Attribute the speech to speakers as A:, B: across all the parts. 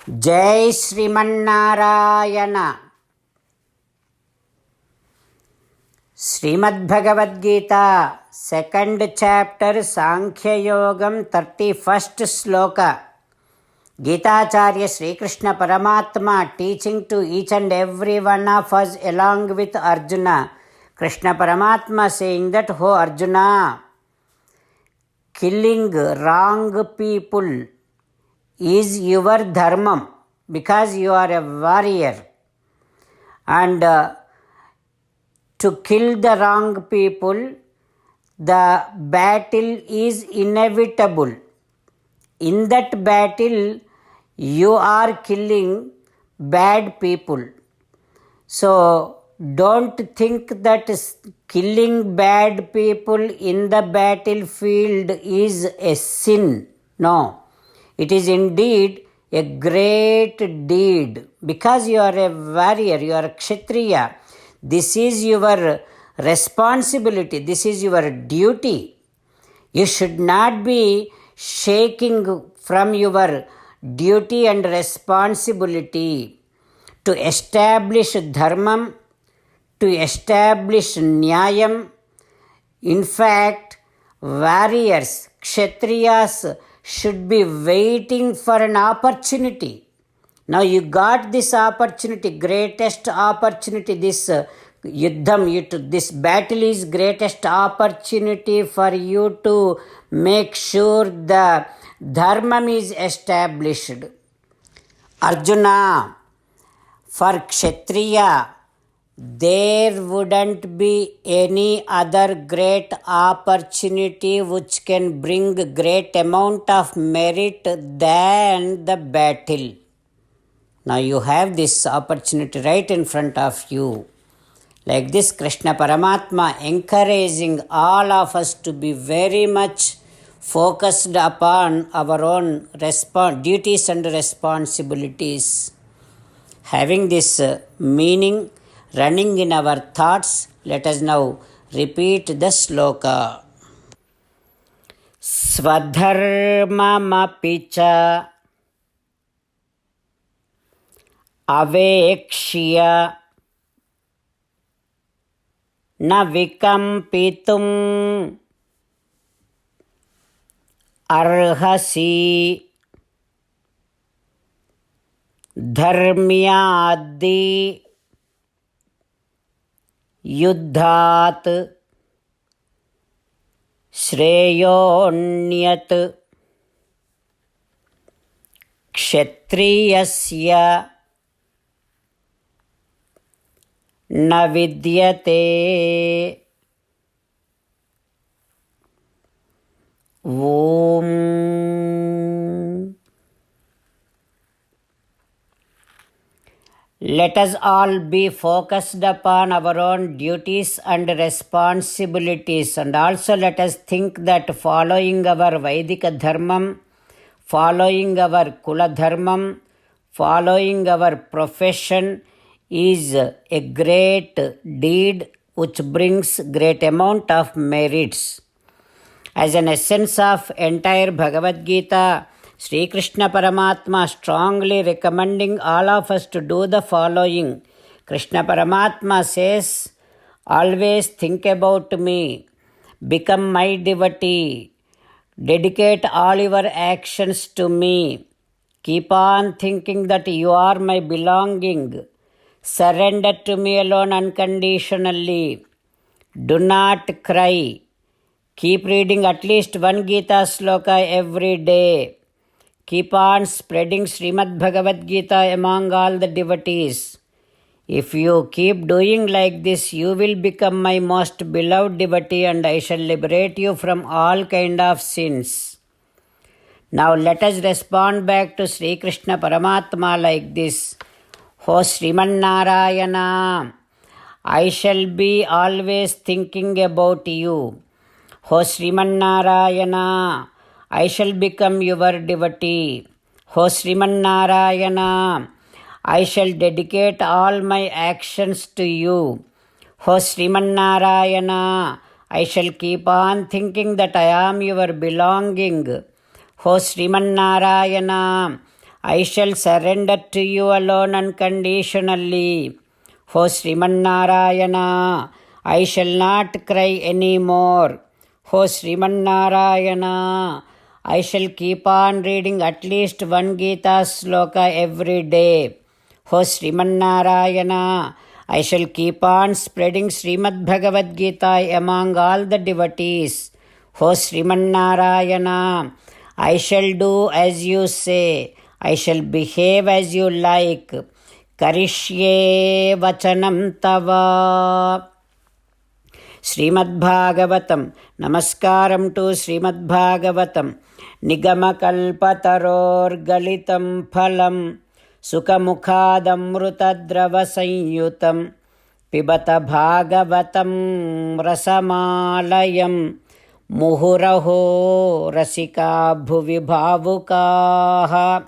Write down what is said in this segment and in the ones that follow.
A: जय Shrimannarayana. Shrimadbhagavadgita second chapter Sankhyayogam 31st श्लोक। गीताचार्य श्रीकृष्ण परमात्मा teaching to each and every one of us along with Arjuna. Krishna Paramatma saying that, "Oh Arjuna, killing wrong people is your dharmam because you are a warrior, and to kill the wrong people, the battle is inevitable. In that battle you are killing bad people, so don't think that killing bad people in the battlefield is a sin. No, it is indeed a great deed because you are a warrior, you are a Kshatriya. This is your responsibility, this is your duty. You should not be shaking from your duty and responsibility to establish dharmam, to establish nyayam. In fact, warriors, Kshatriyas, should be waiting for an opportunity. Now you got this opportunity, greatest opportunity. This yuddham, this battle is greatest opportunity for you to make sure the dharmam is established. Arjuna, for Kshatriya, there wouldn't be any other great opportunity which can bring great amount of merit than the battle. Now you have this opportunity right in front of you. Like this, Krishna Paramatma encouraging all of us to be very much focused upon our own duties and responsibilities. Having this meaning running in our thoughts, let us now repeat the sloka. Swadharmamapi cha avekshya na vikampitum arhasi dharmyadi युद्धात् श्रेयोऽन्यत् क्षत्रियस्य न विद्यते। ओम। Let us all be focused upon our own duties and responsibilities, and also let us think that following our Vaidika Dharmam, following our Kula Dharmam, following our profession is a great deed which brings great amount of merits. As an essence of entire Bhagavad Gita, Sri Krishna Paramatma strongly recommending all of us to do the following. Krishna Paramatma says, always think about me, become my devotee, dedicate all your actions to me, keep on thinking that you are my belonging, surrender to me alone unconditionally, do not cry, keep reading at least one Gita sloka every day. Keep on spreading Srimad Bhagavad Gita among all the devotees. If you keep doing like this, you will become my most beloved devotee and I shall liberate you from all kind of sins. Now let us respond back to Sri Krishna Paramatma like this. O Srimannarayana, I shall be always thinking about you. O Srimannarayana, I shall become your devotee. O Srimannarayana, I shall dedicate all my actions to you. O Srimannarayana, I shall keep on thinking that I am your belonging. O Srimannarayana, I shall surrender to you alone unconditionally. O Srimannarayana, I shall not cry anymore. O Srimannarayana, I shall keep on reading at least one Gita sloka every day. O Srimannarayana, I shall keep on spreading Srimad Bhagavad Gita among all the devotees. O Srimannarayana, I shall do as you say. I shall behave as you like. Karishye vachanam tava. Srimad Bhagavatam. Namaskaram to Srimad Bhagavatam. Nigamakalpataror galitam phalam. Sukhamukhadamrutadrava sanyutam. Pibata Bhagavatam rasamalayam. Muhuraho rasika bhuvi bhavukaha.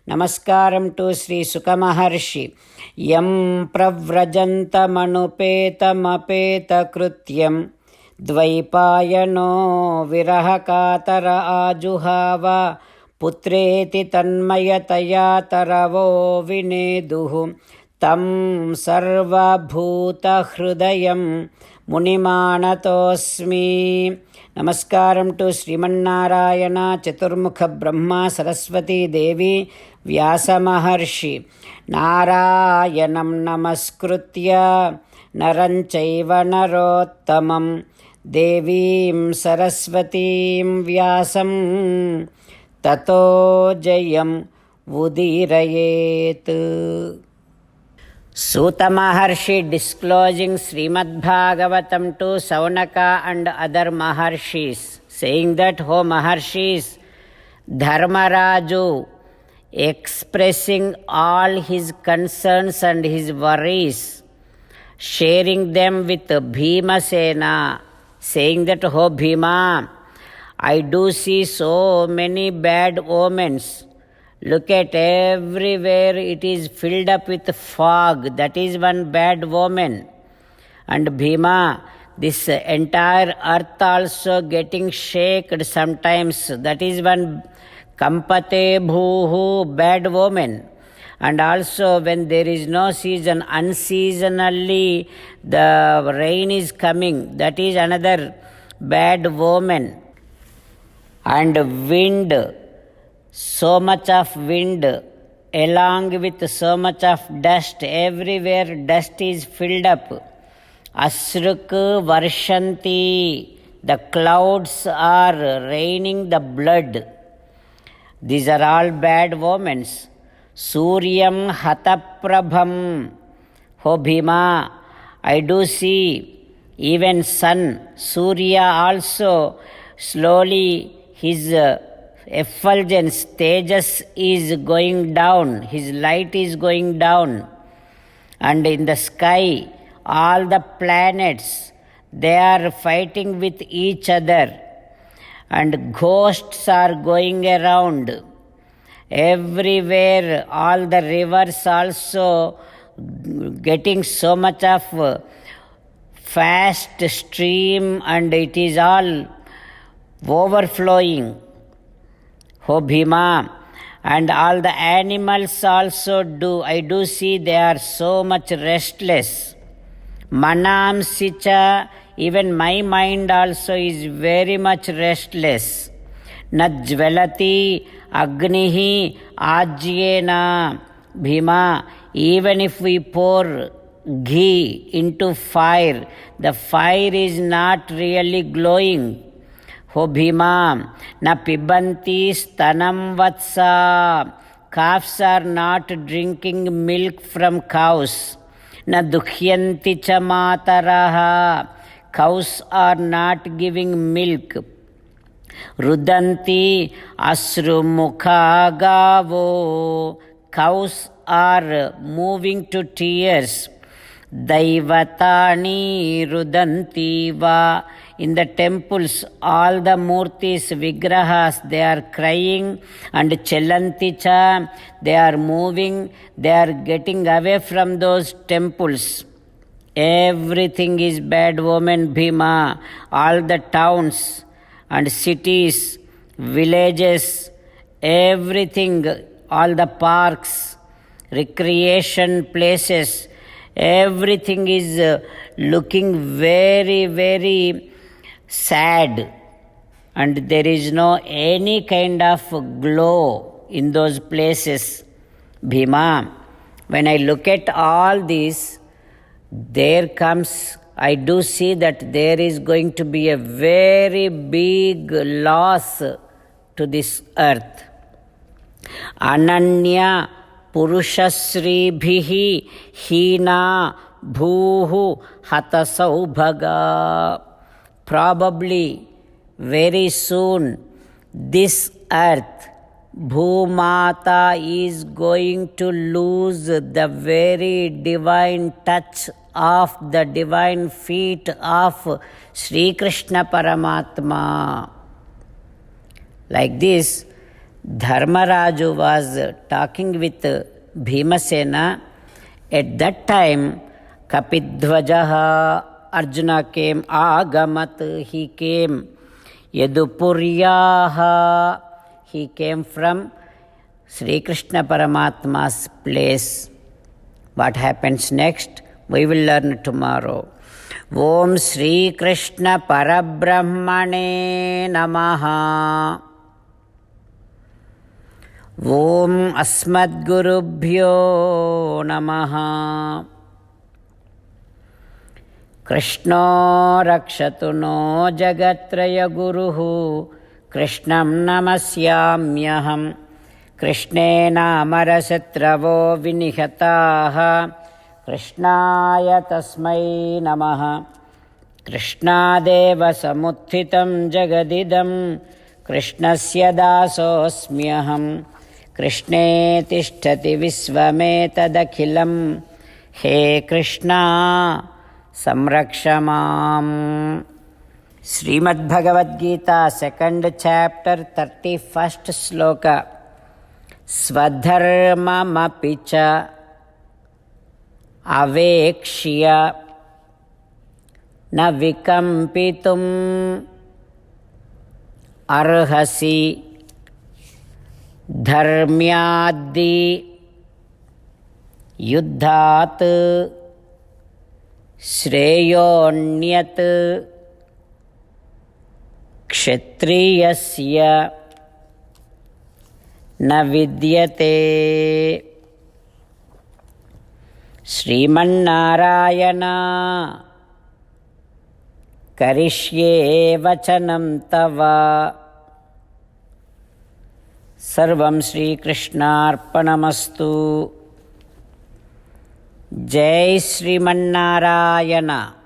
A: Namaskaram to Sri Sukha Maharshi. Yam pravrajantamanupeta krutyam. Dvaipayano virahakatara ajuhava. Putreti tanmayataya taravo vineduhu. Tam sarva bhuta hrudayam munimanatosmi. Namaskaram to Srimannarayana, Chaturmukha Brahma, Saraswati Devi, Vyasa Maharshi. Narayanam namaskritya naranchaiva narottamam devim saraswatim vyasam tato jayam udirayet. Suta Maharshi disclosing Srimad Bhagavatam to Saunaka and other Maharshis, saying that, O Maharshis, Dharmaraju, expressing all his concerns and his worries, sharing them with Bhimasena, saying that, O Bhima, I do see so many bad omens. Look at everywhere, it is filled up with fog. That is one bad omen. And Bhima, this entire earth also getting shaken sometimes. That is one kampate bhuhu, bad omen. And also when there is no season, unseasonally the rain is coming. That is another bad omen. And wind, so much of wind along with so much of dust, everywhere dust is filled up. Asruk varshanti, the clouds are raining the blood. These are all bad omens. Suryam hataprabham, O Bhima, I do see even sun, Surya also slowly his effulgence, Tejas is going down, his light is going down. And in the sky, all the planets, they are fighting with each other. And ghosts are going around. Everywhere, all the rivers also getting so much of fast stream and it is all overflowing. O Bhima, and all the animals also I do see they are so much restless. Manamsicha, even my mind also is very much restless. Najvalati agnihi ajyena, Bhima, even if we pour ghee into fire, the fire is not really glowing. O Bhima, na pibanti stanam vatsa, calves are not drinking milk from cows. Na dukhyanti cha mataraha, cows are not giving milk. Rudanti asrumukha gavo, cows are moving to tears. Daivatani rudanti va, in the temples all the murtis, vigrahas, they are crying. And chelanticha, they are moving, they are getting away from those temples. Everything is bad omen, Bhima. All the towns and cities, villages, everything, all the parks, recreation places, everything is looking very, very sad, and there is no any kind of glow in those places. Bhima, when I look at all this, I do see that there is going to be a very big loss to this earth. Ananya Purushasribhihi Hina Bhuhu Hatasaubhaga. Probably very soon this earth, Bhumata, is going to lose the very divine touch of the divine feet of Sri Krishna Paramatma. Like this, Dharmaraju was talking with Bhimasena. At that time, Kapidhvajaha, Arjuna came, Agamat, he came, Yadupuryaha, he came from Sri Krishna Paramatma's place. What happens next? We will learn tomorrow. Om Sri Krishna Parabrahmane Namaha. Om Asmadgurubhyo Namaha. Krishna Rakshatu no Jagatraya Guruhu. Krishnam Namasyamyaham. Krishnena Amarasatravo Vinihataha. Krishnaya Tasmai Namaha. Krishnadeva Samuthitam Jagadidam. Krishnasya Dasosmyaham. Krishne Tishtati Visvametadakhilam. He Krishna Samrakshamam. Srimad Bhagavad Gita, 2nd chapter, 31st sloka. Swadharmamapicha avekshya na vikampitum arhasi dharmyadi yuddhat shreyonyat kshatriyasya na vidyate. Srimannarayana karishye vachanam tava. Sarvam Shri Krishnarpanamastu. Jai Srimannarayana.